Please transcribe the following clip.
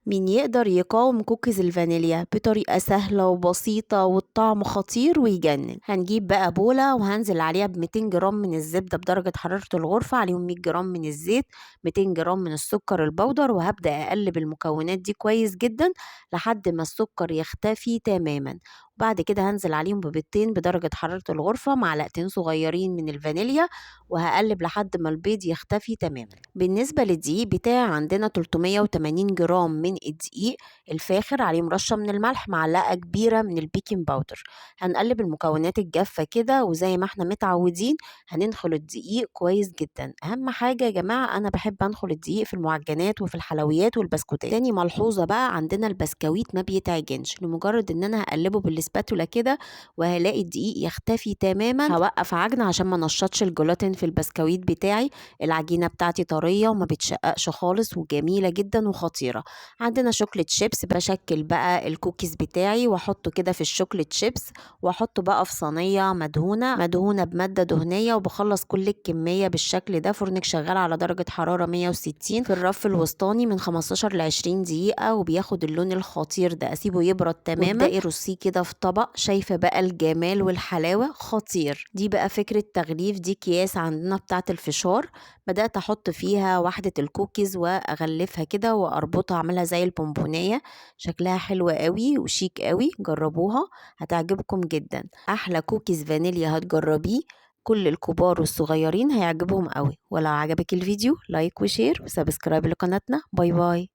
مين يقدر يقاوم كوكيز الفانيليا بطريقة سهلة وبسيطة والطعم خطير ويجنن. هنجيب بقى بولة وهنزل عليها ب 200 جرام من الزبدة بدرجة حرارة الغرفة، عليهم 100 جرام من الزيت، 200 جرام من السكر البودر، وهبدأ أقلب المكونات دي كويس جدا لحد ما السكر يختفي تماما. وبعد كده هنزل عليهم ببيضتين بدرجة حرارة الغرفة، معلقتين صغيرين من الفانيليا، وهقلب لحد ما البيض يختفي تماما. بالنسبة للدقيق بتاعي عندنا 380 جرام من الدقيق الفاخر، عليه مرشة من الملح، معلقة كبيرة من البيكنج باودر. هنقلب المكونات الجافة كده، وزي ما احنا متعودين هننخل الدقيق كويس جدا. أهم حاجة يا جماعة أنا بحب أنخل الدقيق في المعجنات وفي الحلويات والبسكوتات. تاني ملحوظة بقى، عندنا البسكويت ما بيتعجنش، لمجرد إن أنا هقلبه بالسباتولا كده وهلاقي الدقيق يختفي تماما هوقف عجن عشان ما نشطش الجلاطين في البسكويت بتاعي. العجينة بتاعتي طرية وما بتشققش خالص وجميلة جدا وخطيرة. عندنا شوكليت شيبس، بشكل بقى الكوكيز بتاعي واحطه كده في الشوكليت شيبس، واحطه بقى في صينية مدهونة بمادة دهنية، وبخلص كل الكمية بالشكل ده. فرنك شغال على درجة حرارة 160 في الرف الوسطاني من 15 ل 20 دقيقة، وبياخد اللون الخطير ده. اسيبه يبرد تماما وابدأي رصيه كده في طبق. شايفة بقى الجمال والحلاوة؟ خطير. دي بقى فكرة تغليف. دي اكياس عندنا بتاعة الفشار، بدأت أحط فيها واحدة الكوكيز وأغلفها كده وأربطها، أعملها زي البونبونية. شكلها حلو قوي وشيك قوي، جربوها هتعجبكم جدا. أحلى كوكيز فانيليا هتجربيه، كل الكبار والصغيرين هيعجبهم قوي. ولو عجبك الفيديو لايك وشير وسبسكرايب لقناتنا. باي باي.